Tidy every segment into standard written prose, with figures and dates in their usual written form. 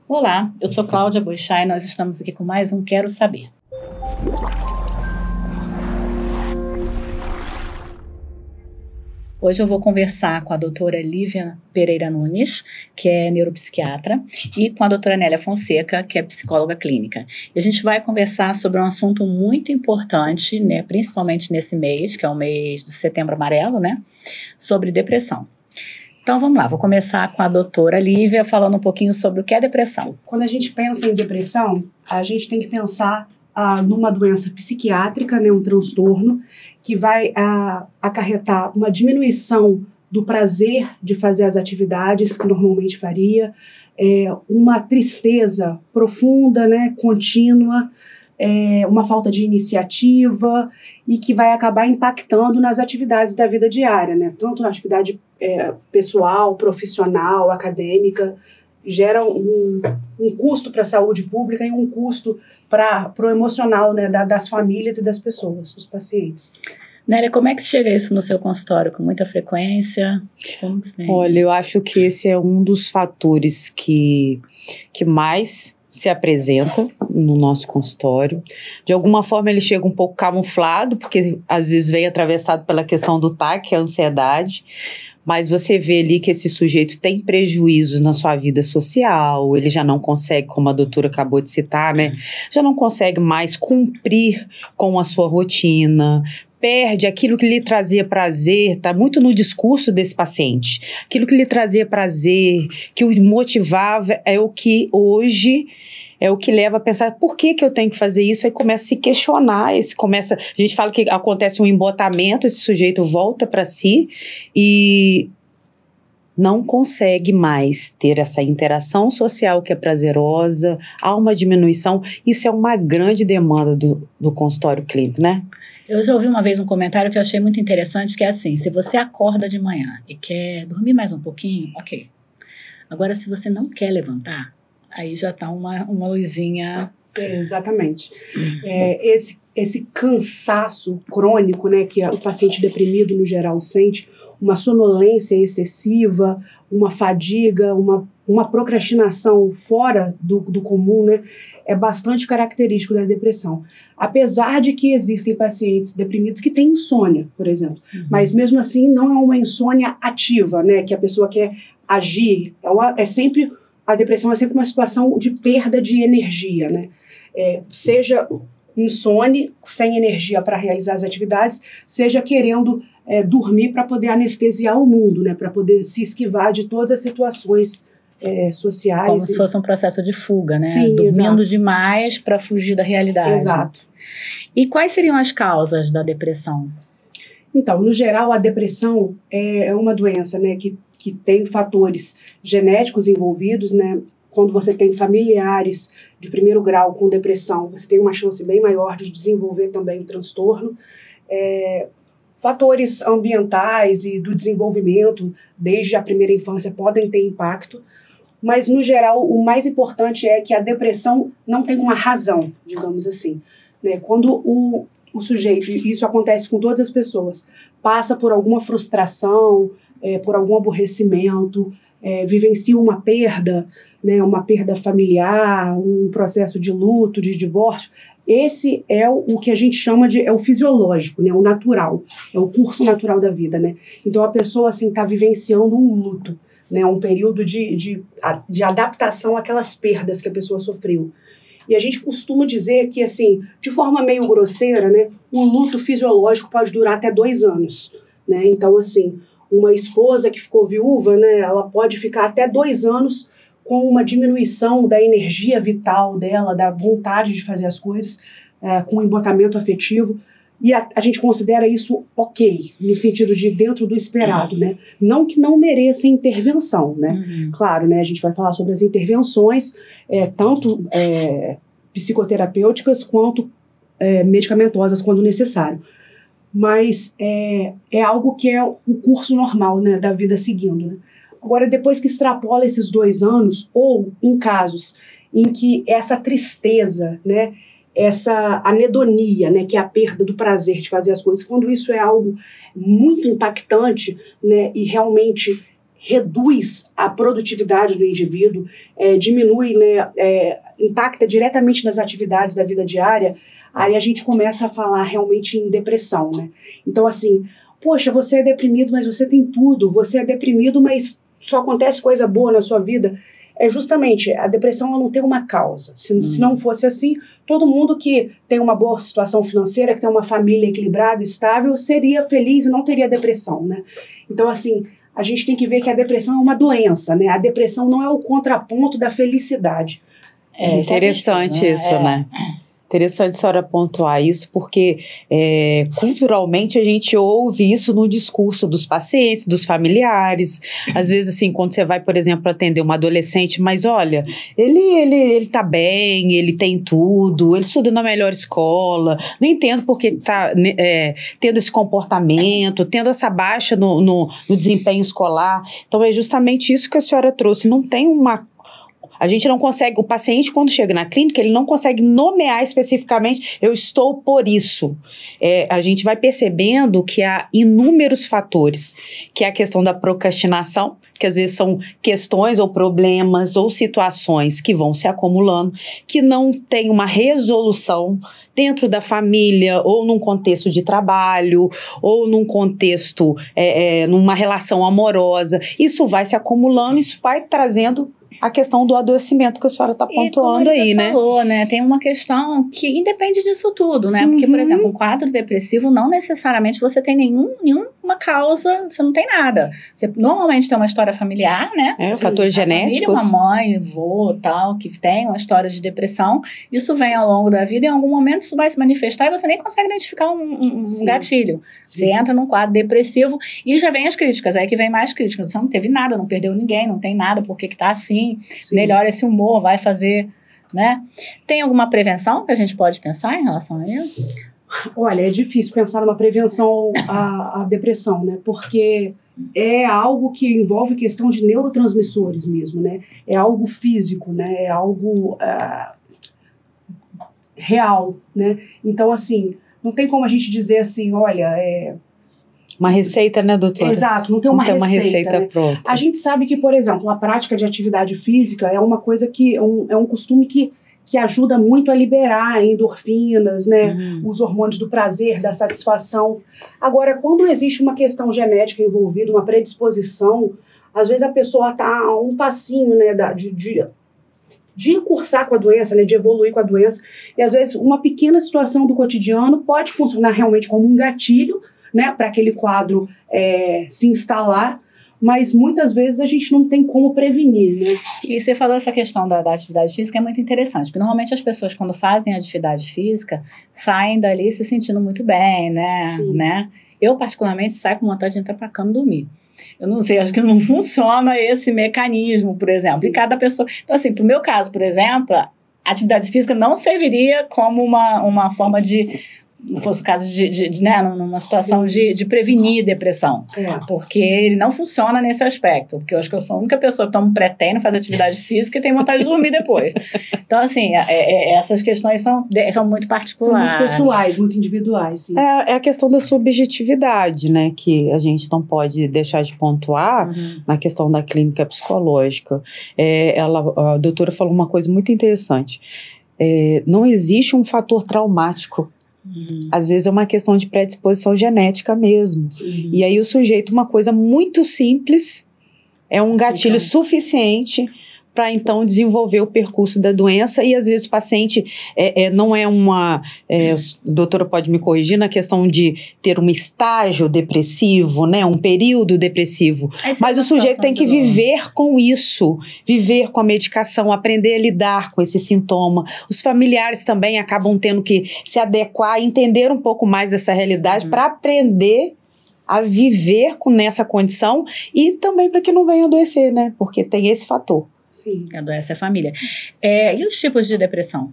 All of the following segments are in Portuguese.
Olá, eu sou Cláudia Boixá e nós estamos aqui com mais um Quero Saber. Hoje eu vou conversar com a doutora Lívia Pereira Nunes, que é neuropsiquiatra, e com a doutora Nélia Fonseca, que é psicóloga clínica. E a gente vai conversar sobre um assunto muito importante, né, principalmente nesse mês, que é o mês do Setembro Amarelo, né, sobre depressão. Então vamos lá, vou começar com a doutora Lívia falando um pouquinho sobre o que é depressão. Quando a gente pensa em depressão, a gente tem que pensar numa doença psiquiátrica, né, um transtorno, que vai acarretar uma diminuição do prazer de fazer as atividades que normalmente faria, uma tristeza profunda, né, contínua, uma falta de iniciativa e que vai acabar impactando nas atividades da vida diária, né, tanto na atividade pessoal, profissional, acadêmica, gera um custo para a saúde pública e um custo para o emocional, né, das famílias e das pessoas, dos pacientes. Nélia, como é que chega isso no seu consultório? Com muita frequência? Como que você... Olha, eu acho que esse é um dos fatores que mais se apresenta no nosso consultório. De alguma forma ele chega um pouco camuflado, porque às vezes vem atravessado pela questão do TAC, que é a ansiedade, mas você vê ali que esse sujeito tem prejuízos na sua vida social, ele já não consegue, como a doutora acabou de citar, né, já não consegue mais cumprir com a sua rotina, perde aquilo que lhe trazia prazer, está muito no discurso desse paciente. Aquilo que lhe trazia prazer, que o motivava, é o que hoje é o que leva a pensar, por que eu tenho que fazer isso? Aí começa a se questionar, a gente fala que acontece um embotamento, esse sujeito volta para si e não consegue mais ter essa interação social que é prazerosa, há uma diminuição, isso é uma grande demanda do consultório clínico, né? Eu já ouvi uma vez um comentário que eu achei muito interessante, que é assim, se você acorda de manhã e quer dormir mais um pouquinho, ok. Agora, se você não quer levantar, aí já está uma luzinha... Exatamente. Esse cansaço crônico, né, que o paciente deprimido, no geral, sente, uma sonolência excessiva, uma fadiga, uma procrastinação fora do comum, né, é bastante característico da depressão. Apesar de que existem pacientes deprimidos que têm insônia, por exemplo, mas mesmo assim não é uma insônia ativa, né, que a pessoa quer agir, a depressão é sempre uma situação de perda de energia, né, seja insone, sem energia para realizar as atividades, seja querendo dormir para poder anestesiar o mundo, né, para poder se esquivar de todas as situações sociais. Como se fosse um processo de fuga, né? Sim, dormindo exato. Demais para fugir da realidade. Exato. E quais seriam as causas da depressão? Então, no geral, a depressão é uma doença, né, que tem fatores genéticos envolvidos, né? Quando você tem familiares de primeiro grau com depressão, você tem uma chance bem maior de desenvolver também o transtorno. Fatores ambientais e do desenvolvimento, desde a primeira infância, podem ter impacto, mas, no geral, o mais importante é que a depressão não tem uma razão, digamos assim, né? Quando o sujeito, e isso acontece com todas as pessoas, passa por alguma frustração, por algum aborrecimento, vivencia uma perda, né, uma perda familiar, um processo de luto, de divórcio, esse é o que a gente chama de o fisiológico, né, o natural, é o curso natural da vida, né? Então a pessoa assim está vivenciando um luto, né, um período de adaptação àquelas perdas que a pessoa sofreu. E a gente costuma dizer que, assim, de forma meio grosseira, né, o luto fisiológico pode durar até 2 anos, né? Então, assim, uma esposa que ficou viúva, né, ela pode ficar até 2 anos com uma diminuição da energia vital dela, da vontade de fazer as coisas, com um embotamento afetivo. E a gente considera isso ok, no sentido de dentro do esperado, né? Não que não mereça intervenção, né? Claro, né? A gente vai falar sobre as intervenções, tanto psicoterapêuticas quanto medicamentosas, quando necessário. Mas é algo que é o curso normal, né, da vida seguindo, né? Agora, depois que extrapola esses 2 anos, ou em casos em que essa tristeza, né, essa anedonia, né, que é a perda do prazer de fazer as coisas, quando isso é algo muito impactante, né, e realmente reduz a produtividade do indivíduo, diminui, né, impacta diretamente nas atividades da vida diária, aí a gente começa a falar realmente em depressão, né? Então, assim, poxa, você é deprimido, mas você tem tudo. Você é deprimido, mas só acontece coisa boa na sua vida. Justamente, a depressão ela não tem uma causa. Se não fosse assim, todo mundo que tem uma boa situação financeira, que tem uma família equilibrada, estável, seria feliz e não teria depressão, né? Então, assim, a gente tem que ver que a depressão é uma doença, né? A depressão não é o contraponto da felicidade. É interessante isso, né? Interessante a senhora pontuar isso, porque culturalmente a gente ouve isso no discurso dos pacientes, dos familiares. Às vezes, assim, quando você vai, por exemplo, atender uma adolescente, mas olha, ele tá bem, ele tem tudo, ele estuda na melhor escola, não entendo porque tá tendo esse comportamento, tendo essa baixa no desempenho escolar. Então, é justamente isso que a senhora trouxe. Não tem a gente não consegue, o paciente quando chega na clínica, ele não consegue nomear especificamente, eu estou por isso. A gente vai percebendo que há inúmeros fatores, que é a questão da procrastinação, que às vezes são questões ou problemas ou situações que vão se acumulando, que não tem uma resolução dentro da família ou num contexto de trabalho ou num contexto, numa relação amorosa. Isso vai se acumulando, isso vai trazendo a questão do adoecimento que a senhora está pontuando aí, né? Falou, né? Tem uma questão que independe disso tudo, né? Porque, por exemplo, um quadro depressivo não necessariamente você tem nenhuma causa, você não tem nada. Você normalmente tem uma história familiar, né? Fatores genéticos. Família, uma mãe, avô, tal, que tem uma história de depressão. Isso vem ao longo da vida e em algum momento isso vai se manifestar e você nem consegue identificar um gatilho. Sim. Você entra num quadro depressivo e já vem as críticas, aí que vem mais críticas. Você não teve nada, não perdeu ninguém, não tem nada, por que tá assim? Sim. Melhora esse humor, vai fazer, né? Tem alguma prevenção que a gente pode pensar em relação a isso? Olha, é difícil pensar numa prevenção à depressão, né? Porque é algo que envolve questão de neurotransmissores mesmo, né? É algo físico, né? É algo real, né? Então, assim, não tem como a gente dizer assim, olha, uma receita, né, doutora? Exato, não tem uma receita, né? Pronta. A gente sabe que, por exemplo, a prática de atividade física é uma coisa que é um costume que ajuda muito a liberar endorfinas, né? Os hormônios do prazer, da satisfação. Agora, quando existe uma questão genética envolvida, uma predisposição, às vezes a pessoa está a um passinho, né, de cursar com a doença, né, de evoluir com a doença, e às vezes uma pequena situação do cotidiano pode funcionar realmente como um gatilho, né, para aquele quadro se instalar, mas muitas vezes a gente não tem como prevenir, né? E você falou essa questão da atividade física, é muito interessante, porque normalmente as pessoas quando fazem atividade física saem dali se sentindo muito bem, né? Eu particularmente saio com vontade de entrar para a cama e dormir. Eu não sei, acho que não funciona esse mecanismo, por exemplo. Sim. E cada pessoa... Então, assim, pro meu caso, por exemplo, a atividade física não serviria como uma forma de... Não fosse o caso né, numa situação de prevenir depressão. Porque ele não funciona nesse aspecto. Porque eu acho que eu sou a única pessoa que toma pré-treino, faz atividade física e tem vontade de dormir depois. Então, assim, essas questões são muito particulares. São muito pessoais, muito individuais. Sim. É a questão da subjetividade, né? Que a gente não pode deixar de pontuar na questão da clínica psicológica. A doutora falou uma coisa muito interessante. Não existe um fator traumático. Às vezes é uma questão de predisposição genética mesmo. E aí o sujeito, uma coisa muito simples, é um gatilho suficiente para então desenvolver o percurso da doença, e às vezes o paciente não é uma... a doutora pode me corrigir na questão de ter um estágio depressivo, né, um período depressivo, mas o sujeito tem que viver com isso, viver com a medicação, aprender a lidar com esse sintoma. Os familiares também acabam tendo que se adequar, entender um pouco mais dessa realidade para aprender a viver nessa condição e também para que não venha adoecer, né, porque tem esse fator. Sim. A doença é família. E os tipos de depressão?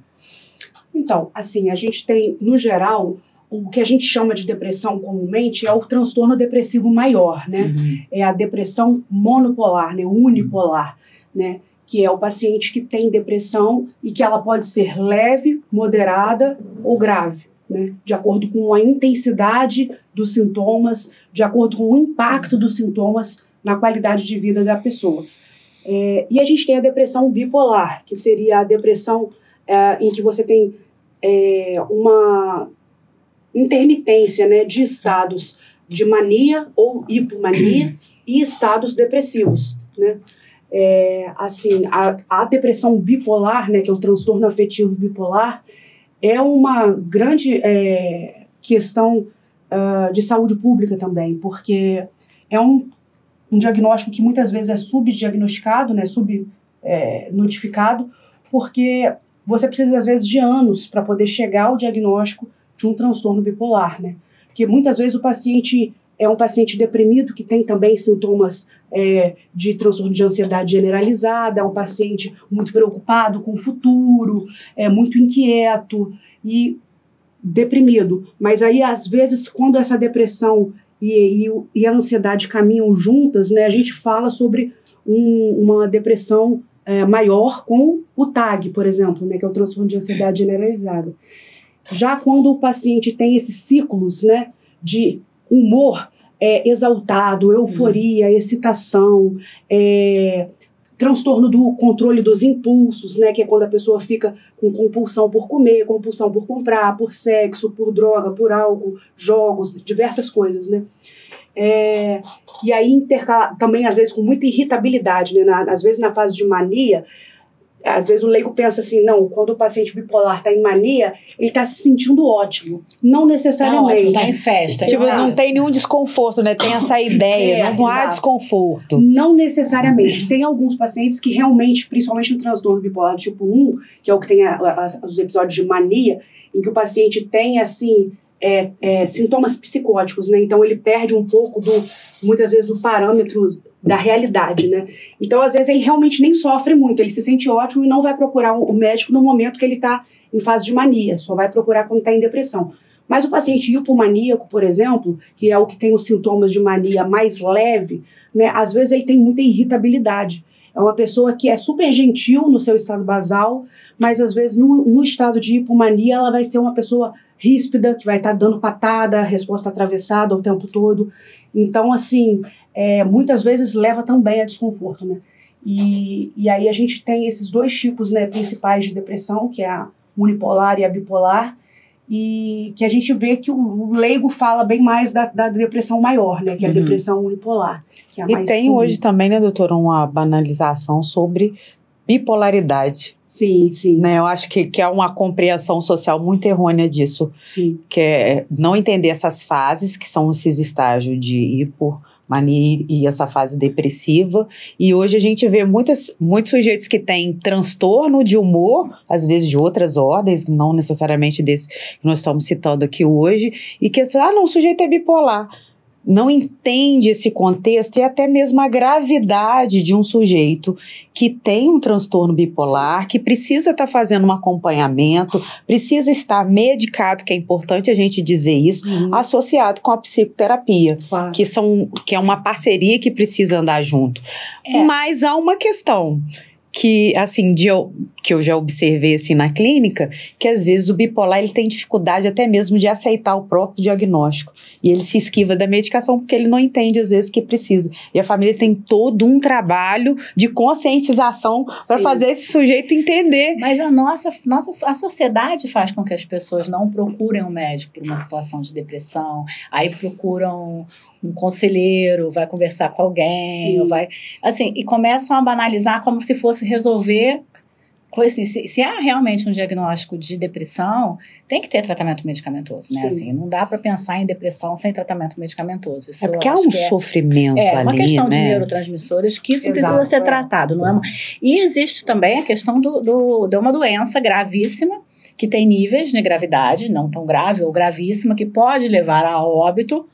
Então, assim, a gente tem, no geral, o que a gente chama de depressão comumente é o transtorno depressivo maior, né? É a depressão monopolar, né? Unipolar, né? Que é o paciente que tem depressão e que ela pode ser leve, moderada ou grave, né? De acordo com a intensidade dos sintomas, de acordo com o impacto dos sintomas na qualidade de vida da pessoa. E a gente tem a depressão bipolar, que seria a depressão em que você tem uma intermitência, né, de estados de mania ou hipomania e estados depressivos, né? Assim, a depressão bipolar, né, que é o transtorno afetivo bipolar, é uma grande questão de saúde pública também, porque é um diagnóstico que muitas vezes é subdiagnosticado, né, subnotificado, porque você precisa, às vezes, de anos para poder chegar ao diagnóstico de um transtorno bipolar, né? Porque muitas vezes o paciente é um paciente deprimido que tem também sintomas de transtorno de ansiedade generalizada, é um paciente muito preocupado com o futuro, muito inquieto e deprimido. Mas aí, às vezes, quando essa depressão e a ansiedade caminham juntas, né, a gente fala sobre uma depressão maior com o TAG, por exemplo, né, que é o transtorno de ansiedade generalizada. Já quando o paciente tem esses ciclos, né, de humor exaltado, euforia, excitação, transtorno do controle dos impulsos, né, que é quando a pessoa fica com compulsão por comer, compulsão por comprar, por sexo, por droga, por álcool, jogos, diversas coisas, né. E aí intercala também, às vezes, com muita irritabilidade, né, às vezes na fase de mania. Às vezes o leigo pensa assim, não, quando o paciente bipolar está em mania, ele está se sentindo ótimo. Não necessariamente. Está em festa. Tipo, não tem nenhum desconforto, né? Tem essa ideia, não há desconforto. Não necessariamente. Tem alguns pacientes que realmente, principalmente no transtorno bipolar tipo 1, que é o que tem os episódios de mania, em que o paciente tem, assim, sintomas psicóticos, né? Então ele perde um pouco muitas vezes do parâmetro da realidade, né? Então às vezes ele realmente nem sofre muito, ele se sente ótimo e não vai procurar o médico no momento que ele está em fase de mania, só vai procurar quando está em depressão. Mas o paciente hipomaníaco, por exemplo, que é o que tem os sintomas de mania mais leve, né? Às vezes ele tem muita irritabilidade. É uma pessoa que é super gentil no seu estado basal, mas às vezes no estado de hipomania ela vai ser uma pessoa ríspida, que vai estar dando patada, resposta atravessada o tempo todo. Então, assim, muitas vezes leva também a desconforto, né? E aí a gente tem esses dois tipos, né, principais de depressão, que é a unipolar e a bipolar, e que a gente vê que o leigo fala bem mais da depressão maior, né, que é a depressão unipolar. Que é a mais e tem comum. Hoje também, né, doutora, uma banalização sobre bipolaridade. Sim, sim. Né, eu acho que é uma compreensão social muito errônea disso. Sim. Que é não entender essas fases, que são esses estágios de hipomania e essa fase depressiva. E hoje a gente vê muitos sujeitos que têm transtorno de humor, às vezes de outras ordens, não necessariamente desse que nós estamos citando aqui hoje, e que não, o sujeito é bipolar. Não entende esse contexto e até mesmo a gravidade de um sujeito que tem um transtorno bipolar, que precisa estar fazendo um acompanhamento, precisa estar medicado, que é importante a gente dizer isso, associado com a psicoterapia, Claro. que é uma parceria que precisa andar junto. Mas há uma questão que, assim, que eu já observei assim, na clínica, que às vezes o bipolar ele tem dificuldade até mesmo de aceitar o próprio diagnóstico. E ele se esquiva da medicação porque ele não entende, às vezes, que precisa. E a família tem todo um trabalho de conscientização para fazer esse sujeito entender. Mas a sociedade faz com que as pessoas não procurem um médico por uma situação de depressão, aí procuram um conselheiro, vai conversar com alguém, ou vai, assim, e começam a banalizar como se fosse resolver. Assim, se há realmente um diagnóstico de depressão, tem que ter tratamento medicamentoso, né? Assim, não dá para pensar em depressão sem tratamento medicamentoso. Isso porque há um sofrimento ali, uma questão de né? neurotransmissores que isso precisa ser tratado. Não é E existe também a questão de uma doença gravíssima, que tem níveis de gravidade, não tão grave ou gravíssima, que pode levar a óbito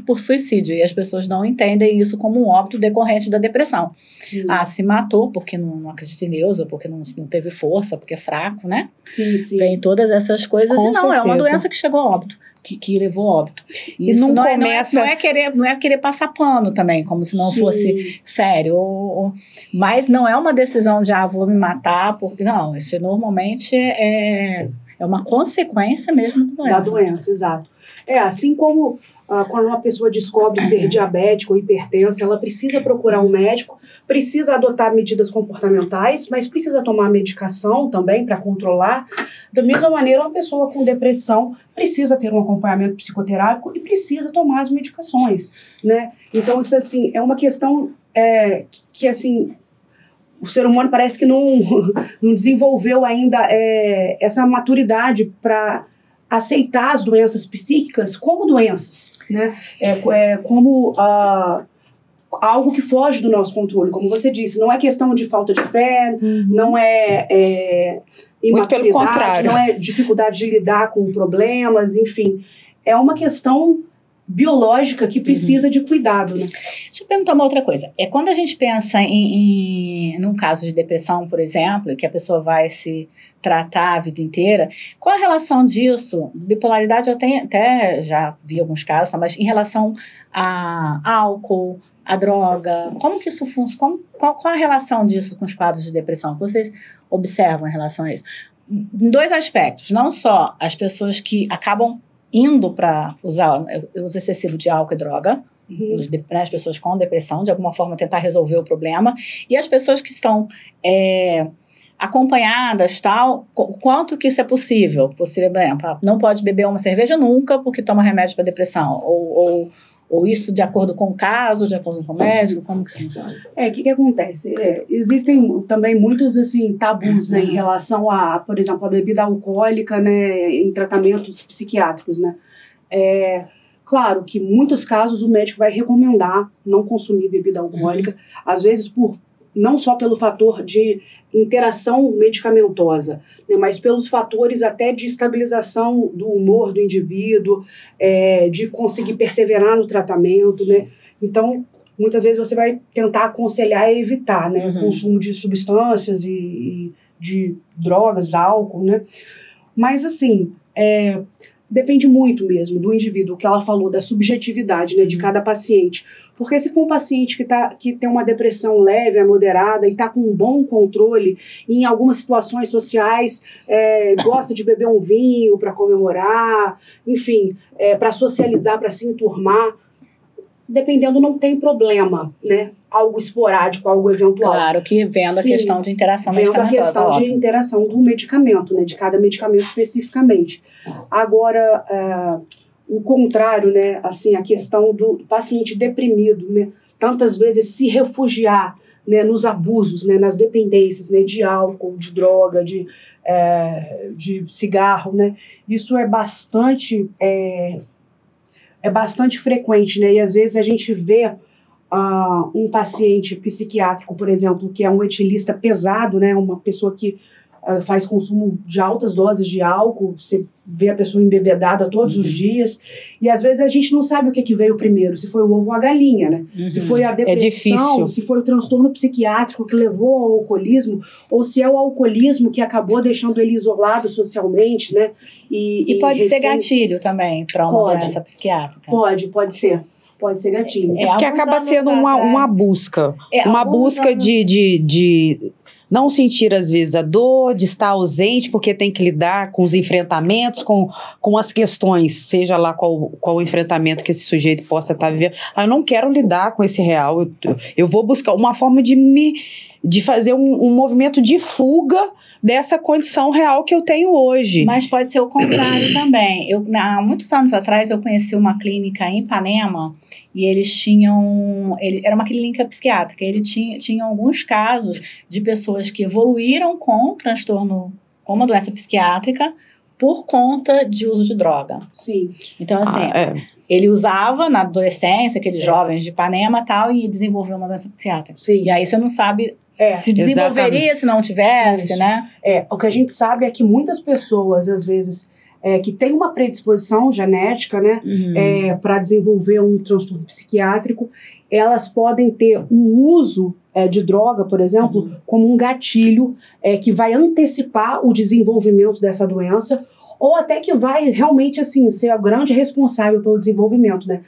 por suicídio, e as pessoas não entendem isso como um óbito decorrente da depressão. Sim. Se matou porque não acredita em Deus, ou porque não teve força, porque é fraco, né? Sim. Vem todas essas coisas, Com e não, certeza. é uma doença que chegou a óbito, que levou a óbito. E Isso não é querer passar pano também, como se não fosse sério, mas não é uma decisão de vou me matar, porque não, isso normalmente é É uma consequência mesmo da doença, exato. Assim como quando uma pessoa descobre ser diabética ou hipertensa, ela precisa procurar um médico, precisa adotar medidas comportamentais, mas precisa tomar medicação também para controlar. Da mesma maneira, uma pessoa com depressão precisa ter um acompanhamento psicoterápico e precisa tomar as medicações, né? Então, isso, assim, é uma questão que, assim, o ser humano parece que não desenvolveu ainda essa maturidade para aceitar as doenças psíquicas como doenças, né? Como algo que foge do nosso controle, como você disse, não é questão de falta de fé, não é muito pelo contrário, não é dificuldade de lidar com problemas, enfim, é uma questão biológica que precisa de cuidado, né? Deixa eu perguntar uma outra coisa. Quando a gente pensa num caso de depressão, por exemplo, que a pessoa vai se tratar a vida inteira, qual a relação disso? Bipolaridade eu até já vi alguns casos, tá? Mas em relação a álcool, a droga, como que isso funciona? Qual a relação disso com os quadros de depressão? O que vocês observam em relação a isso? Em dois aspectos. Não só as pessoas que acabam indo para usar o uso excessivo de álcool e droga, as pessoas com depressão, de alguma forma tentar resolver o problema, e as pessoas que estão acompanhadas, tal, quanto que isso é possível? Por exemplo, não pode beber uma cerveja nunca porque toma remédio para depressão, ou isso de acordo com o caso, de acordo com o médico, como que isso funciona? O que acontece? Existem também muitos, assim, tabus, né, em relação a, por exemplo, a bebida alcoólica, né, em tratamentos psiquiátricos, né. Claro que em muitos casos o médico vai recomendar não consumir bebida alcoólica, às vezes não só pelo fator de interação medicamentosa, né, mas pelos fatores até de estabilização do humor do indivíduo, de conseguir perseverar no tratamento, né? Então, muitas vezes você vai tentar aconselhar e evitar, né, o consumo de substâncias e de drogas, álcool, né? Mas, assim, depende muito mesmo do indivíduo, o que ela falou, da subjetividade, né, de cada paciente. Porque se for um paciente que tem uma depressão leve, moderada, e está com um bom controle, e em algumas situações sociais gosta de beber um vinho para comemorar, enfim, para socializar, para se enturmar, dependendo, não tem problema, né? Algo esporádico, algo eventual. Claro que vendo a questão de interação medicamentosa. Vendo a questão de interação do medicamento, né? De cada medicamento especificamente. Agora, o contrário, né? Assim, a questão do paciente deprimido, né? Tantas vezes se refugiar, né? Nos abusos, né? Nas dependências, né? De álcool, de droga, de cigarro, né? Isso é bastante frequente, né? E às vezes a gente vê um paciente psiquiátrico, por exemplo, que é um etilista pesado, né? Uma pessoa que faz consumo de altas doses de álcool, você vê a pessoa embebedada todos os dias, e às vezes a gente não sabe o que veio primeiro, se foi o ovo ou a galinha, né? Se foi a depressão, se foi o transtorno psiquiátrico que levou ao alcoolismo, ou se é o alcoolismo que acabou deixando ele isolado socialmente, né? E pode ser gatilho também para uma doença psiquiátrica? Pode ser. Pode ser gatilho. Porque acaba sendo uma busca. Uma busca de não sentir, às vezes, a dor, de estar ausente, porque tem que lidar com os enfrentamentos, com as questões, seja lá qual o enfrentamento que esse sujeito possa estar vivendo. Eu não quero lidar com esse real. Eu vou buscar uma forma de fazer um movimento de fuga dessa condição real que eu tenho hoje. Mas pode ser o contrário também. Há muitos anos atrás, eu conheci uma clínica em Ipanema e eles tinham... Era uma clínica psiquiátrica. Eles tinham alguns casos de pessoas que evoluíram com transtorno, com uma doença psiquiátrica, por conta de uso de droga. Sim. Então, assim... Ele usava na adolescência, aqueles jovens de Ipanema e tal, e desenvolveu uma doença psiquiátrica. Sim. E aí você não sabe se desenvolveria se não tivesse, né? O que a gente sabe é que muitas pessoas, às vezes, que têm uma predisposição genética, né, para desenvolver um transtorno psiquiátrico, elas podem ter um uso de droga, por exemplo, como um gatilho que vai antecipar o desenvolvimento dessa doença, ou até que vai realmente, assim, ser a grande responsável pelo desenvolvimento, né?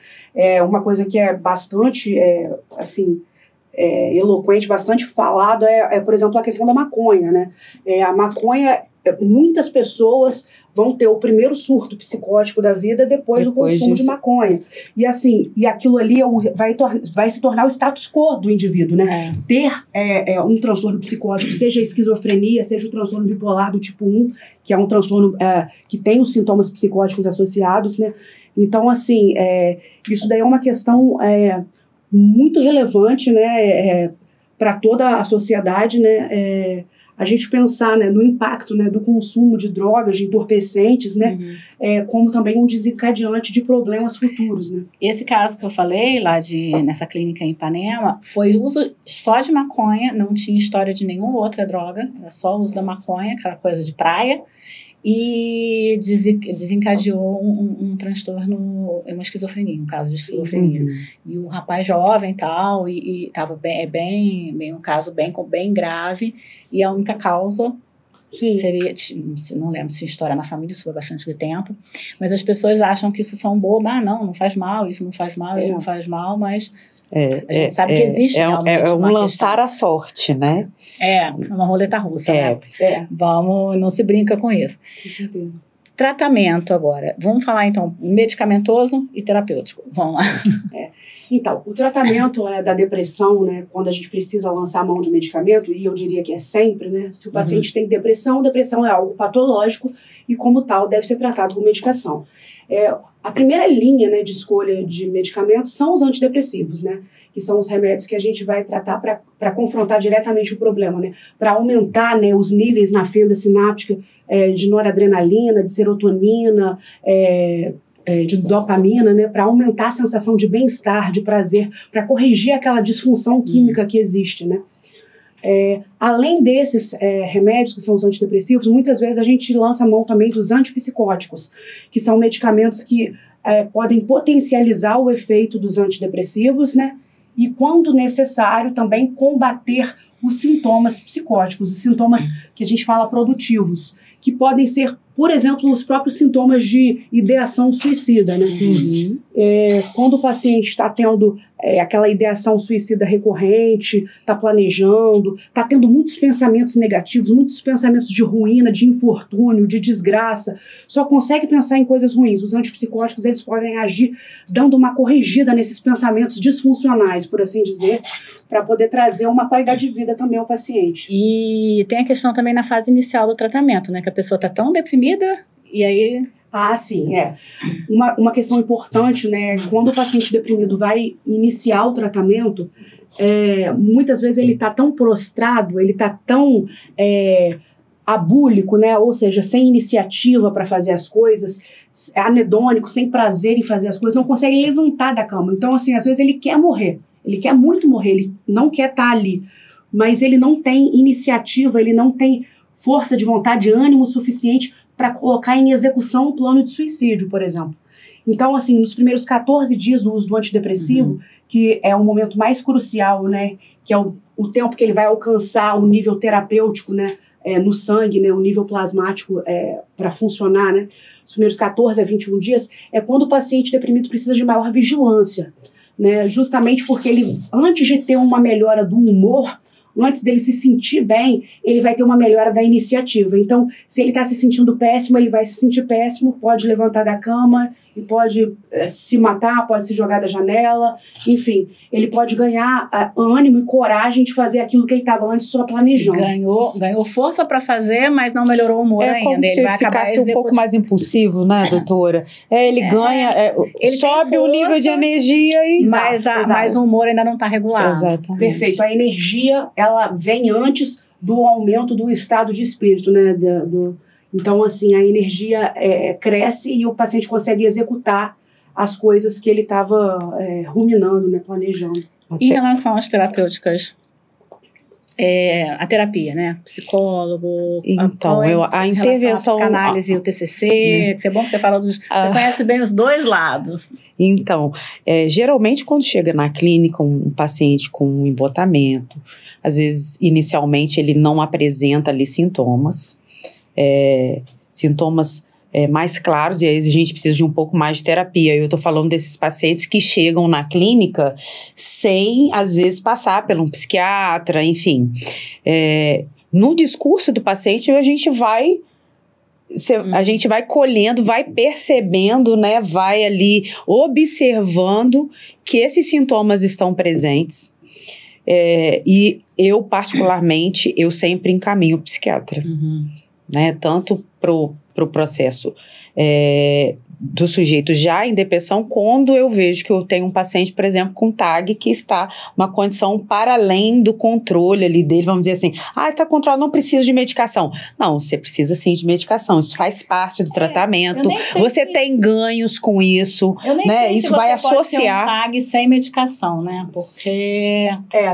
Uma coisa que é bastante, eloquente, bastante falado, por exemplo, a questão da maconha, né? A maconha, muitas pessoas vão ter o primeiro surto psicótico da vida depois do consumo de maconha. E assim, e aquilo ali vai se tornar o status quo do indivíduo, né? Ter um transtorno psicótico, seja a esquizofrenia, seja o transtorno bipolar do tipo 1, que é um transtorno que tem os sintomas psicóticos associados, né? Então, assim, isso daí é uma questão muito relevante, né? Para toda a sociedade, né? A gente pensar, né, no impacto, né, do consumo de drogas, de entorpecentes, né, como também um desencadeante de problemas futuros, né. Esse caso que eu falei lá nessa clínica em Ipanema foi uso só de maconha, não tinha história de nenhuma outra droga, era só o uso da maconha, aquela coisa de praia, e desencadeou um transtorno, uma esquizofrenia, um caso de esquizofrenia. E o rapaz jovem tal, e estava bem, um caso bem grave, e a única causa seria, não lembro se história na família, isso foi bastante tempo, mas as pessoas acham que isso são bobas, não faz mal, isso não faz mal, isso não faz mal, mas a gente sabe que existe realmente um lançar a sorte, né? Uma roleta russa, né? Vamos, não se brinca com isso. Com certeza. Tratamento agora. Vamos falar, então, medicamentoso e terapêutico. Vamos lá. Então, o tratamento da depressão, né, quando a gente precisa lançar a mão de medicamento, e eu diria que é sempre, né? Se o paciente tem depressão é algo patológico e, como tal, deve ser tratado com medicação. A primeira linha, né, de escolha de medicamentos são os antidepressivos, né? Que são os remédios que a gente vai tratar para confrontar diretamente o problema, né? Para aumentar, né, os níveis na fenda sináptica de noradrenalina, de serotonina, de dopamina, né? Para aumentar a sensação de bem-estar, de prazer, para corrigir aquela disfunção química que existe, né? Além desses remédios, que são os antidepressivos, muitas vezes a gente lança a mão também dos antipsicóticos, que são medicamentos que podem potencializar o efeito dos antidepressivos, né? E, quando necessário, também combater os sintomas psicóticos, os sintomas que a gente fala produtivos, que podem ser, por exemplo, os próprios sintomas de ideação suicida, né? Quando o paciente está tendo aquela ideação suicida recorrente, está planejando, está tendo muitos pensamentos negativos, muitos pensamentos de ruína, de infortúnio, de desgraça, só consegue pensar em coisas ruins. Os antipsicóticos, eles podem agir dando uma corrigida nesses pensamentos disfuncionais, por assim dizer, para poder trazer uma qualidade de vida também ao paciente. E tem a questão também na fase inicial do tratamento, né? Que a pessoa está tão deprimida e aí... Sim, Uma questão importante, né? Quando o paciente deprimido vai iniciar o tratamento, muitas vezes ele está tão prostrado, ele está tão abúlico, né? Ou seja, sem iniciativa para fazer as coisas, anedônico, sem prazer em fazer as coisas, não consegue levantar da cama. Então, assim, às vezes ele quer morrer, ele quer muito morrer, ele não quer estar ali, mas ele não tem iniciativa, ele não tem força de vontade, ânimo suficiente para colocar em execução um plano de suicídio, por exemplo. Então, assim, nos primeiros 14 dias do uso do antidepressivo, que é o momento mais crucial, né, que é o tempo que ele vai alcançar o nível terapêutico, né, no sangue, né, o nível plasmático para funcionar, né, os primeiros 14 a 21 dias, é quando o paciente deprimido precisa de maior vigilância, né, justamente porque ele, antes de ter uma melhora do humor, antes dele se sentir bem, ele vai ter uma melhora da iniciativa. Então, se ele está se sentindo péssimo, ele vai se sentir péssimo, pode levantar da cama e pode se matar, pode se jogar da janela, enfim, ele pode ganhar ânimo e coragem de fazer aquilo que ele estava antes só planejando. Ganhou força para fazer, mas não melhorou o humor ainda. Como se ele ficasse um pouco mais impulsivo, né, doutora? Ele ganha, ele sobe o nível de energia e... Mas o humor ainda não está regulado. Exatamente. Perfeito. A energia, ela vem antes do aumento do estado de espírito, né, Então, assim, a energia cresce e o paciente consegue executar as coisas que ele estava ruminando, né, planejando. Em relação às terapêuticas, a terapia, né? Psicólogo, então, a intervenção... A psicanálise e o TCC, que é bom que você fala você conhece bem os dois lados. Então, geralmente quando chega na clínica um paciente com um embotamento, às vezes, inicialmente, ele não apresenta ali sintomas mais claros, e aí a gente precisa de um pouco mais de terapia. Eu estou falando desses pacientes que chegam na clínica sem, às vezes, passar por um psiquiatra, enfim. No discurso do paciente, a gente vai A gente vai colhendo, vai percebendo, né? Vai ali observando que esses sintomas estão presentes. E eu, particularmente, eu sempre encaminho o psiquiatra. Né? Tanto pro processo do sujeito já em depressão, quando eu vejo que eu tenho um paciente, por exemplo, com TAG, que está uma condição para além do controle ali dele, vamos dizer assim, está controlado, não precisa de medicação. Não, você precisa sim de medicação, isso faz parte do tratamento, você tem ganhos com isso, né? Isso vai associar. Um TAG sem medicação, né? Porque...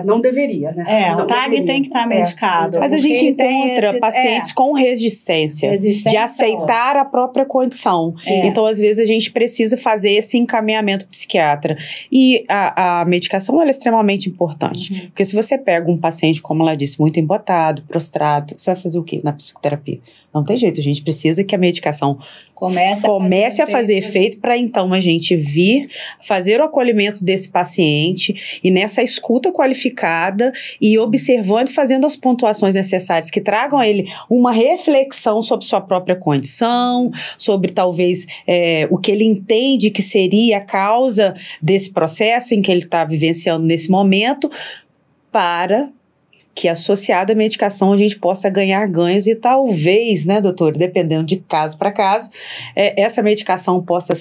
não deveria, né? O TAG tem que estar medicado. Mas a gente encontra pacientes com resistência de aceitar a própria condição. Então, às vezes, a gente precisa fazer esse encaminhamento psiquiatra. E a medicação, ela é extremamente importante. Porque se você pega um paciente, como ela disse, muito embotado, prostrado, você vai fazer o quê na psicoterapia? Não tem jeito, a gente precisa que a medicação comece a fazer efeito para então a gente vir fazer o acolhimento desse paciente e nessa escuta qualificada e observando e fazendo as pontuações necessárias que tragam a ele uma reflexão sobre sua própria condição, sobre talvez o que ele entende que seria a causa desse processo em que ele está vivenciando nesse momento, para que associada à medicação a gente possa ganhar ganhos e talvez, né, doutor, dependendo de caso para caso, essa medicação possa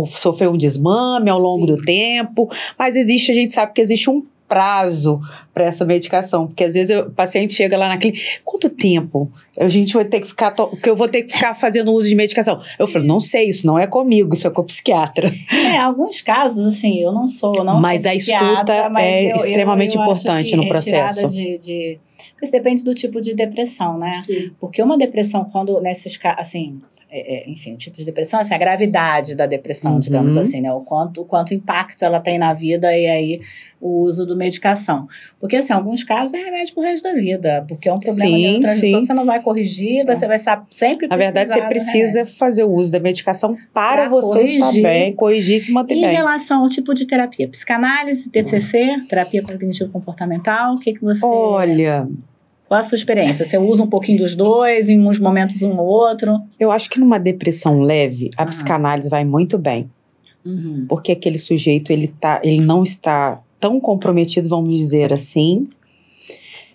sofrer um desmame ao longo do tempo, mas a gente sabe que existe um prazo para essa medicação, porque às vezes o paciente chega lá na clínica, quanto tempo a gente vai ter que ficar, que eu vou ter que ficar fazendo uso de medicação? Eu falo, não sei, isso não é comigo, isso é com o psiquiatra. Alguns casos, assim, eu não sou mas a escuta é extremamente importante no processo. Isso depende do tipo de depressão, né? Sim. Porque uma depressão, quando nesses casos, assim... enfim, o tipo de depressão, assim, a gravidade da depressão, digamos assim, né? O quanto impacto ela tem na vida e aí o uso do medicação. Porque, assim, em alguns casos é remédio pro resto da vida, porque é um problema de neurotransmissão que você não vai corrigir, você vai sempre precisar. Na verdade, você precisa fazer o uso da medicação para você estar bem, corrigir e se manter bem. Em relação ao tipo de terapia, psicanálise, TCC, terapia cognitivo-comportamental, o que você... Olha... Qual a sua experiência? Você usa um pouquinho dos dois, em uns momentos um ou outro? Eu acho que numa depressão leve, a psicanálise vai muito bem. Porque aquele sujeito, ele não está tão comprometido, vamos dizer assim,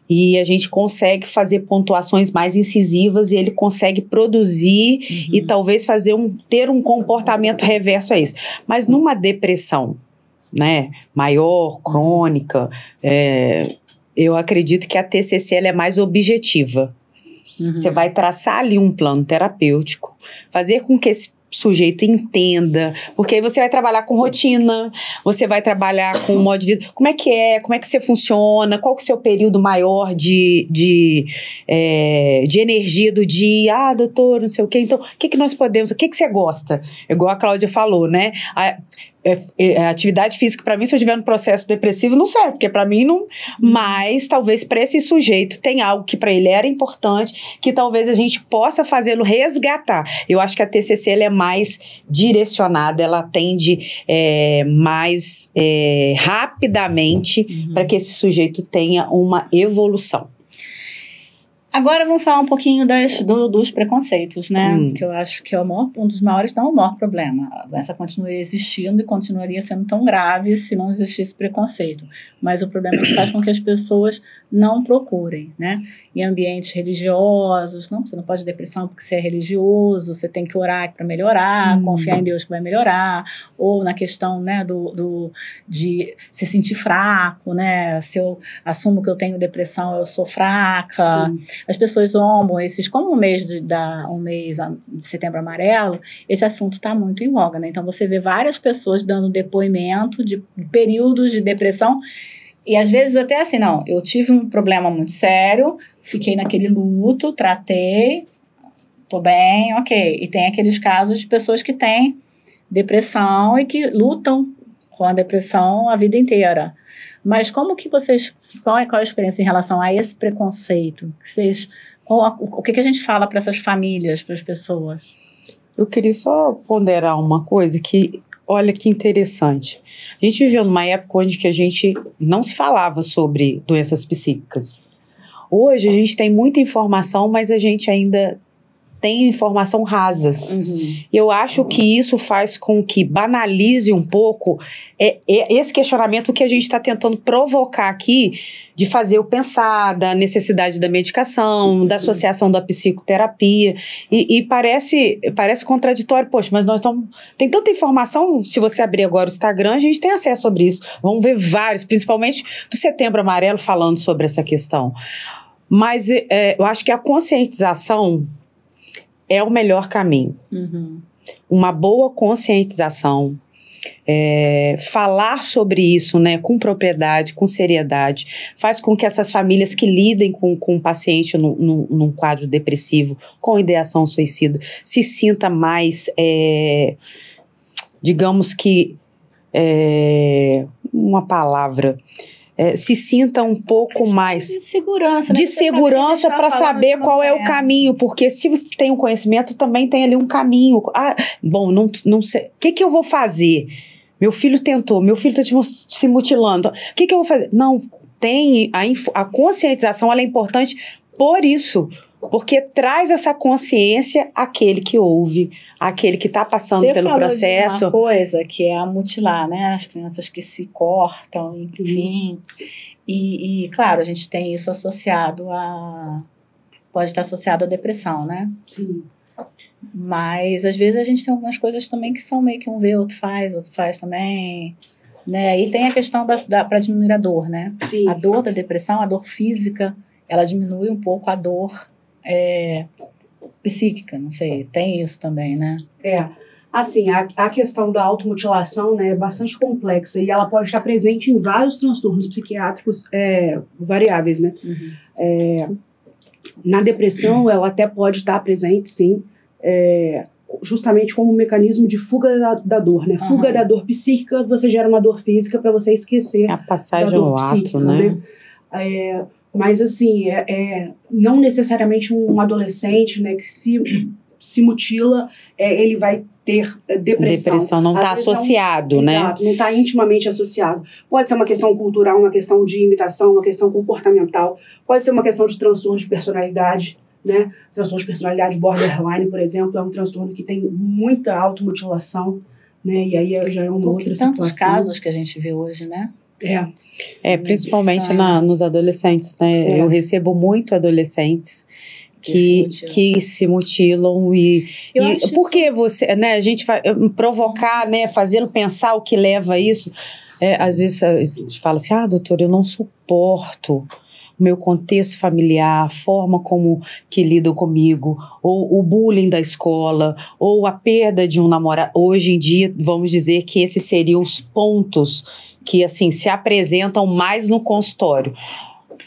e a gente consegue fazer pontuações mais incisivas e ele consegue produzir e talvez ter um comportamento reverso a isso. Mas numa depressão, né, maior, crônica, eu acredito que a TCC ela é mais objetiva. Você vai traçar ali um plano terapêutico, fazer com que esse sujeito entenda, porque aí você vai trabalhar com rotina, você vai trabalhar com modo de vida, como é que você funciona, qual que é o seu período maior de energia do dia, doutor, não sei o quê, então, o que nós podemos, o que você gosta? Igual a Cláudia falou, né? A atividade física, para mim, se eu estiver no processo depressivo, não serve, porque para mim não. Mas talvez para esse sujeito tem algo que para ele era importante, que talvez a gente possa fazê-lo resgatar. Eu acho que a TCC ela é mais direcionada, ela atende mais rapidamente para que esse sujeito tenha uma evolução. Agora vamos falar um pouquinho dos preconceitos, né? Que eu acho que é um dos maiores, não o maior problema. A doença continuaria existindo e continuaria sendo tão grave se não existisse preconceito. Mas o problema é que faz com que as pessoas não procurem, né? Em ambientes religiosos, você não pode ter depressão porque você é religioso, você tem que orar para melhorar, confiar em Deus que vai melhorar, ou na questão, né, de se sentir fraco, né? Se eu assumo que eu tenho depressão, eu sou fraca. Sim. As pessoas zombam como o mês de Setembro Amarelo, esse assunto está muito em voga, né? Então você vê várias pessoas dando depoimento de períodos de depressão. E às vezes até assim, eu tive um problema muito sério, fiquei naquele luto, tratei, tô bem, ok. E tem aqueles casos de pessoas que têm depressão e que lutam com a depressão a vida inteira. Mas como que vocês, qual é a experiência em relação a esse preconceito? O que a gente fala para essas famílias, para as pessoas? Eu queria só ponderar uma coisa que... Olha que interessante. A gente viveu numa época onde que a gente não se falava sobre doenças psíquicas. Hoje a gente tem muita informação, mas a gente ainda têm informação rasas. E eu acho que isso faz com que banalize um pouco esse questionamento que a gente está tentando provocar aqui, de fazer eu pensar da necessidade da medicação, da associação da psicoterapia, e parece contraditório. Poxa, mas nós estamos... Tem tanta informação, se você abrir agora o Instagram, a gente tem acesso sobre isso. Vamos ver vários, principalmente do Setembro Amarelo, falando sobre essa questão. Mas eu acho que a conscientização é o melhor caminho. Uma boa conscientização, falar sobre isso, né, com propriedade, com seriedade, faz com que essas famílias que lidem com um paciente num quadro depressivo, com ideação suicida, se sinta mais, digamos que, uma palavra... se sinta um pouco mais de segurança, né? De segurança para saber qual é o caminho, porque se você tem um conhecimento, também tem ali um caminho. Bom, não sei, o que eu vou fazer? Meu filho tentou, meu filho está se mutilando, o que eu vou fazer? Não, tem a conscientização, ela é importante por isso, porque traz essa consciência àquele que ouve, àquele que está passando pelo processo. De uma coisa que é a mutilar, né? As crianças que se cortam, enfim. E claro, a gente tem isso associado pode estar associado à depressão, né? Sim. Mas às vezes a gente tem algumas coisas também que são meio que um vê, outro faz também, né? E tem a questão para diminuir a dor, né? Sim. A dor da depressão, a dor física, ela diminui um pouco a dor psíquica, não sei, tem isso também, né? Assim, a questão da automutilação, né, é bastante complexa e ela pode estar presente em vários transtornos psiquiátricos variáveis, né? Na depressão, ela até pode estar presente, sim, justamente como um mecanismo de fuga da dor, né? Fuga da dor psíquica, você gera uma dor física para você esquecer a passagem da dor ao psíquica, ato, né? Mas, assim, não necessariamente um adolescente, né, que se mutila, ele vai ter depressão. Depressão não está associado, né? Exato, não está intimamente associado. Pode ser uma questão cultural, uma questão de imitação, uma questão comportamental, pode ser uma questão de transtorno de personalidade, né? Transtorno de personalidade borderline, por exemplo, é um transtorno que tem muita automutilação, né? E aí já é uma outra situação. Tantos casos que a gente vê hoje, né? Principalmente nos adolescentes, né? Eu recebo muito adolescentes que se mutilam e porque você, né, a gente vai provocar, né, fazê-lo pensar o que leva a isso. Às vezes a gente fala assim, doutor, eu não suporto o meu contexto familiar, a forma como que lidam comigo, ou o bullying da escola, ou a perda de um namorado. Hoje em dia, vamos dizer que esses seriam os pontos que, assim, se apresentam mais no consultório.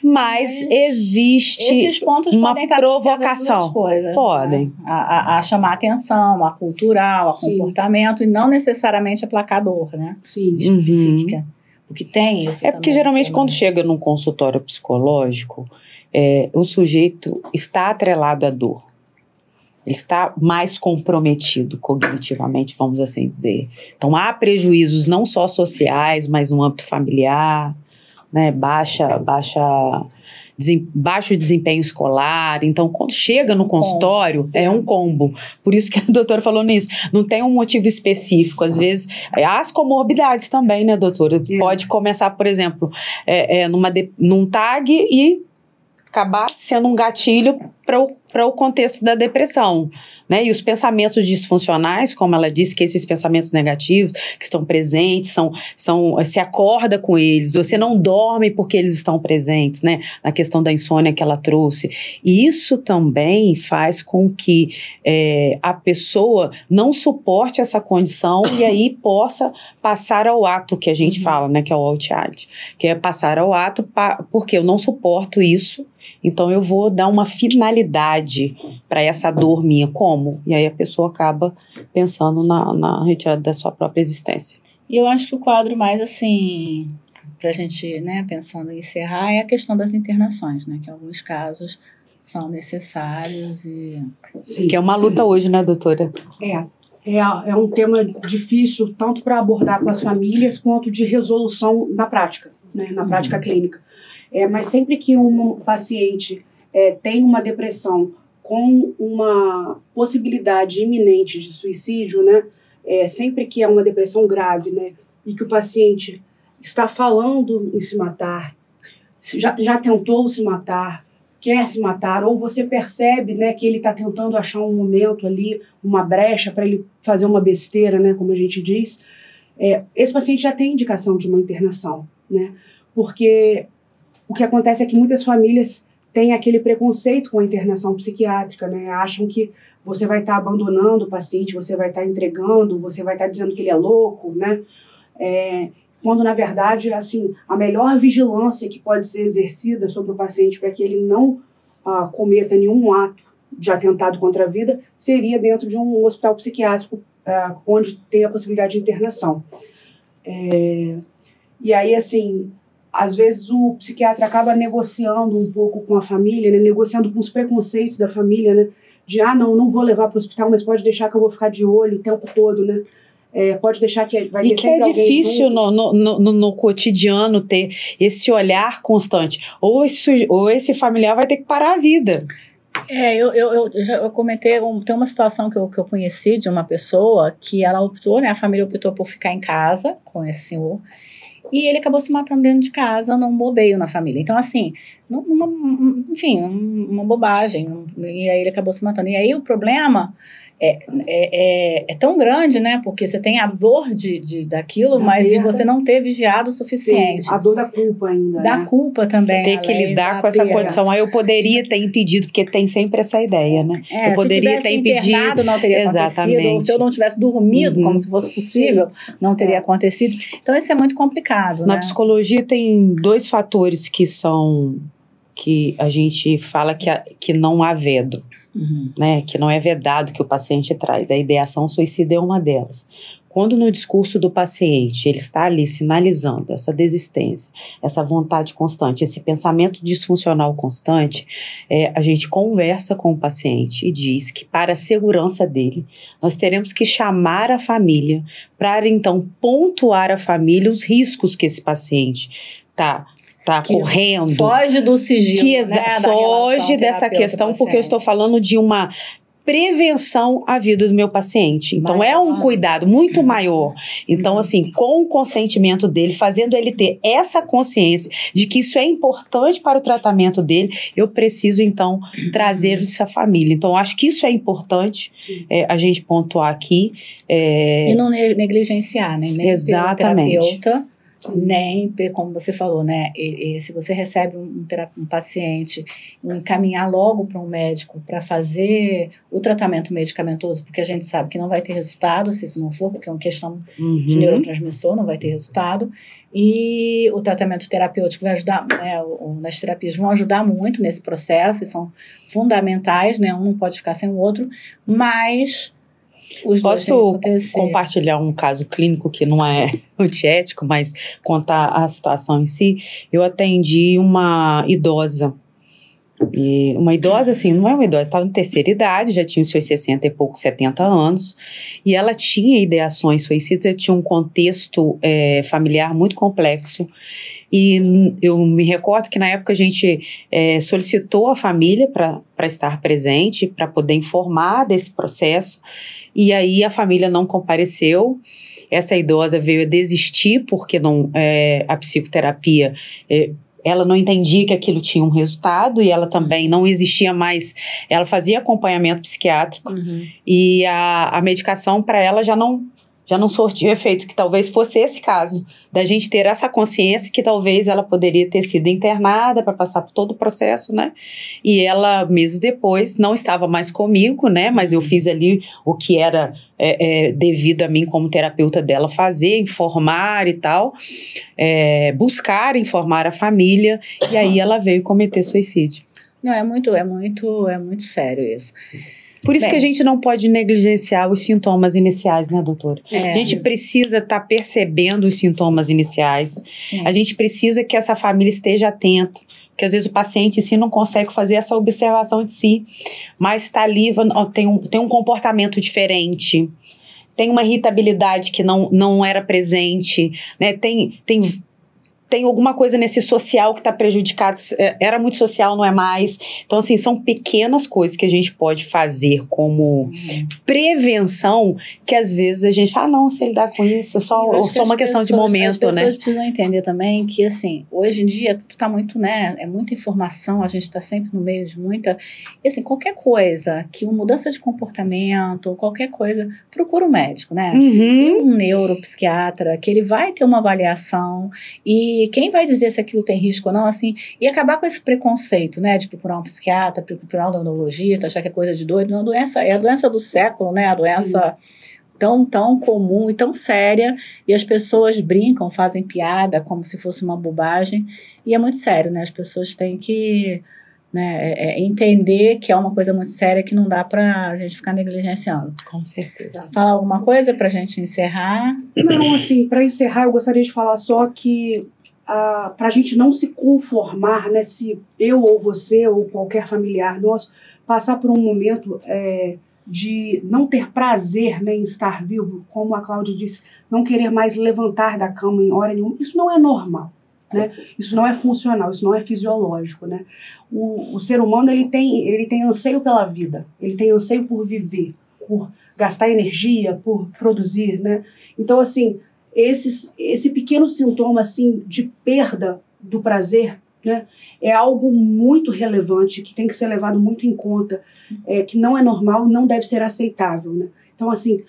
Mas existe esses pontos uma podem estar provocação. Coisas, podem. Né? A chamar a atenção, a cultural, a comportamento, e não necessariamente a placar dor, né? Sim. Psíquica. Porque tem isso porque também, geralmente quando chega num consultório psicológico, o sujeito está atrelado à dor. Ele está mais comprometido cognitivamente, vamos assim dizer. Então, há prejuízos não só sociais, mas no âmbito familiar, né? Baixo desempenho escolar. Então, quando chega no consultório, é um combo. Por isso que a doutora falou nisso. Não tem um motivo específico. Às vezes, as comorbidades também, né, doutora? Pode começar, por exemplo, num TAG e acabar sendo um gatilho para o contexto da depressão, né? E os pensamentos disfuncionais, como ela disse, que esses pensamentos negativos que estão presentes, se acorda com eles, você não dorme porque eles estão presentes, né? Na questão da insônia que ela trouxe. E isso também faz com que a pessoa não suporte essa condição e aí possa passar ao ato que a gente fala, né? Que é o out-art, que é passar ao ato porque eu não suporto isso, então eu vou dar uma finalidade para essa dor minha. Como? E aí a pessoa acaba pensando na retirada da sua própria existência. E eu acho que o quadro mais, assim, para a gente, né, pensando em encerrar, é a questão das internações, né? Que em alguns casos são necessários e... Sim. Que é uma luta hoje, né, doutora? É um tema difícil, tanto para abordar com as famílias, quanto de resolução na prática, né? Na prática clínica. Mas sempre que um paciente tem uma depressão com uma possibilidade iminente de suicídio, né? Sempre que é uma depressão grave, né? E que o paciente está falando em se matar, já tentou se matar, quer se matar, ou você percebe, né, que ele está tentando achar um momento ali, uma brecha para ele fazer uma besteira, né, como a gente diz, esse paciente já tem indicação de uma internação, né? Porque o que acontece é que muitas famílias têm aquele preconceito com a internação psiquiátrica, né? Acham que você vai estar abandonando o paciente, você vai estar entregando, você vai estar dizendo que ele é louco, né? Quando, na verdade, assim, a melhor vigilância que pode ser exercida sobre o paciente para que ele não cometa nenhum ato de atentado contra a vida seria dentro de um hospital psiquiátrico onde tem a possibilidade de internação. E aí, assim, às vezes o psiquiatra acaba negociando um pouco com a família, né, negociando com os preconceitos da família, né, de, não vou levar para o hospital, mas pode deixar que eu vou ficar de olho o tempo todo, né? Pode deixar que vai ter sempre alguém. E que é difícil no cotidiano ter esse olhar constante. Ou esse familiar vai ter que parar a vida. Eu comentei, tem uma situação que eu conheci de uma pessoa que ela optou, né, a família optou por ficar em casa com esse senhor, e ele acabou se matando dentro de casa num bobeio na família. Então, assim, uma bobagem, e aí ele acabou se matando. E aí o problema é tão grande, né? Porque você tem a dor daquilo, mas de você não ter vigiado o suficiente. Sim, a dor da culpa ainda. Da culpa também. Tem que lidar com essa condição. Aí eu poderia ter impedido, porque tem sempre essa ideia, né? Eu poderia ter impedido. Não teria acontecido. Ou se eu não tivesse dormido, como se fosse possível, não teria acontecido. Então isso é muito complicado. Na psicologia tem 2 fatores que a gente fala que não há vedo. Né, que não é vedado que o paciente traz. A ideação suicida é uma delas. Quando no discurso do paciente ele está ali sinalizando essa desistência, essa vontade constante, esse pensamento disfuncional constante, a gente conversa com o paciente e diz que para a segurança dele, nós teremos que chamar a família para então pontuar a família os riscos que esse paciente está correndo. Foge do sigilo, foge dessa questão, porque eu estou falando de uma prevenção à vida do meu paciente. Então, é um cuidado muito maior. Então, assim, com o consentimento dele, fazendo ele ter essa consciência de que isso é importante para o tratamento dele, eu preciso, então, trazer essa família. Então, acho que isso é importante a gente pontuar aqui. E não negligenciar, né? Nem exatamente. Pelo terapeuta, nem, como você falou, né, se você recebe um paciente, encaminhar logo para um médico para fazer o tratamento medicamentoso, porque a gente sabe que não vai ter resultado se isso não for, porque é uma questão de neurotransmissor, não vai ter resultado, e o tratamento terapêutico vai ajudar, as terapias vão ajudar muito nesse processo, e são fundamentais, né, um não pode ficar sem o outro, mas... Posso compartilhar um caso clínico que não é antiético, mas contar a situação em si? Eu atendi uma idosa. E uma idosa, assim, não é uma idosa, estava em terceira idade, já tinha os seus 60 e poucos, 70 anos, e ela tinha ideações suicidas, tinha um contexto familiar muito complexo. E eu me recordo que na época a gente solicitou a família para estar presente, para poder informar desse processo, e aí a família não compareceu. Essa idosa veio a desistir porque a psicoterapia... ela não entendia que aquilo tinha um resultado, e ela também não existia mais, ela fazia acompanhamento psiquiátrico, e a medicação para ela já não surtiu efeito, que talvez fosse esse caso, da gente ter essa consciência que talvez ela poderia ter sido internada para passar por todo o processo, né? E ela, meses depois, não estava mais comigo, né? Mas eu fiz ali o que era devido a mim como terapeuta dela fazer, informar e tal, buscar informar a família, e aí ela veio cometer suicídio. Não, é muito sério isso. Por isso que a gente não pode negligenciar os sintomas iniciais, né, doutora? A gente precisa estar percebendo os sintomas iniciais. Sim. A gente precisa que essa família esteja atenta. Porque às vezes o paciente em si não consegue fazer essa observação de si. Mas está ali, tem um comportamento diferente. Tem uma irritabilidade que não era presente, né? Tem tem alguma coisa nesse social que está prejudicado, era muito social, não é mais. Então, assim, são pequenas coisas que a gente pode fazer como prevenção, que às vezes a gente fala, não, se ele dá com isso, é só uma questão de momento, as né? pessoas precisam entender também que, assim, hoje em dia, tá muito, né, é muita informação, a gente está sempre no meio de muita, e assim, qualquer coisa, que uma mudança de comportamento, qualquer coisa, procura um médico, né? E um neuropsiquiatra, que ele vai ter uma avaliação, e quem vai dizer se aquilo tem risco ou não, assim, e acabar com esse preconceito, né, de procurar um psiquiatra, procurar um neurologista, achar que é coisa de doido. Não, é a doença do século, né, a doença tão comum e tão séria, e as pessoas brincam, fazem piada como se fosse uma bobagem, e é muito sério, né, as pessoas têm que, né, entender que é uma coisa muito séria que não dá pra gente ficar negligenciando. Com certeza. Falar alguma coisa pra gente encerrar? Não, assim, para encerrar, eu gostaria de falar só que para a gente não se conformar, né, se eu ou você ou qualquer familiar nosso passar por um momento de não ter prazer, né, em estar vivo, como a Cláudia disse, não querer mais levantar da cama em hora nenhuma, isso não é normal, né? Isso não é funcional, isso não é fisiológico, né? O ser humano ele tem anseio pela vida, ele tem anseio por viver, por gastar energia, por produzir, né? Então, assim, esse pequeno sintoma assim, de perda do prazer, né, é algo muito relevante, que tem que ser levado muito em conta, que não é normal, não deve ser aceitável. Né? Então, assim,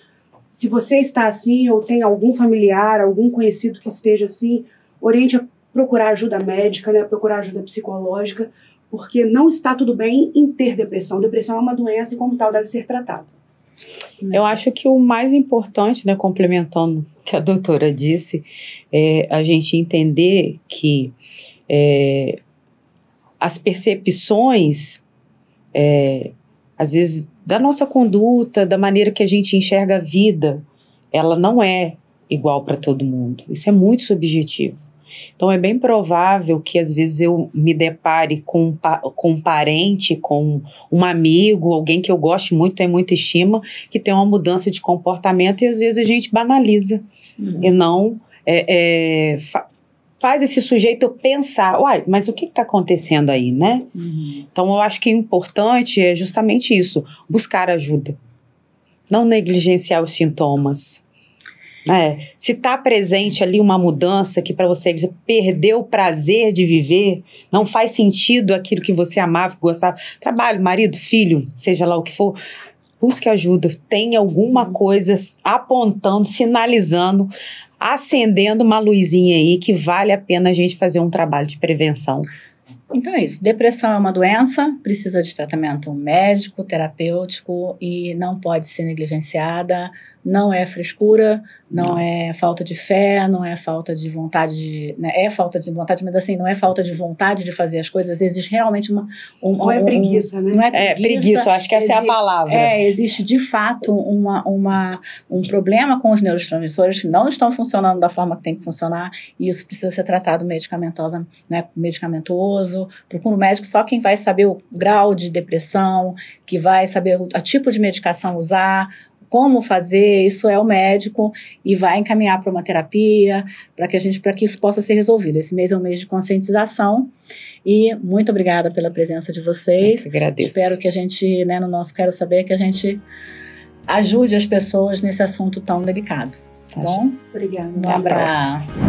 se você está assim, ou tem algum familiar, algum conhecido que esteja assim, oriente a procurar ajuda médica, né, procurar ajuda psicológica, porque não está tudo bem em ter depressão. Depressão é uma doença e, como tal, deve ser tratada. Eu acho que o mais importante, né, complementando o que a doutora disse, é a gente entender que as percepções, às vezes, da nossa conduta, da maneira que a gente enxerga a vida, ela não é igual para todo mundo. Isso é muito subjetivo. Então, é bem provável que, às vezes, eu me depare com um parente, com um amigo, alguém que eu gosto muito, tem muita estima, que tem uma mudança de comportamento e, às vezes, a gente banaliza e não faz esse sujeito pensar, uai, mas o que está acontecendo aí, né? Então, eu acho que o importante é justamente isso, buscar ajuda, não negligenciar os sintomas. Se está presente ali uma mudança que para você perdeu o prazer de viver, não faz sentido aquilo que você amava, que gostava, trabalho, marido, filho, seja lá o que for, busque ajuda, tem alguma coisa apontando, sinalizando, acendendo uma luzinha aí que vale a pena a gente fazer um trabalho de prevenção. Então é isso, depressão é uma doença, precisa de tratamento médico, terapêutico e não pode ser negligenciada, não é frescura, não é falta de fé, não é falta de vontade, né? É falta de vontade, mas assim, não é falta de vontade de fazer as coisas, existe realmente não é preguiça, né? Não é preguiça, eu acho que essa é a palavra. Existe de fato um problema com os neurotransmissores que não estão funcionando da forma que tem que funcionar e isso precisa ser tratado medicamentoso. Procura um médico, só quem vai saber o grau de depressão, que vai saber o tipo de medicação usar, como fazer, isso é o médico e vai encaminhar para uma terapia para que isso possa ser resolvido. Esse mês é um mês de conscientização e muito obrigada pela presença de vocês. Eu que agradeço. Espero que a gente, né, no nosso Quero Saber, que a gente ajude as pessoas nesse assunto tão delicado. Tá bom? Obrigada. Um abraço.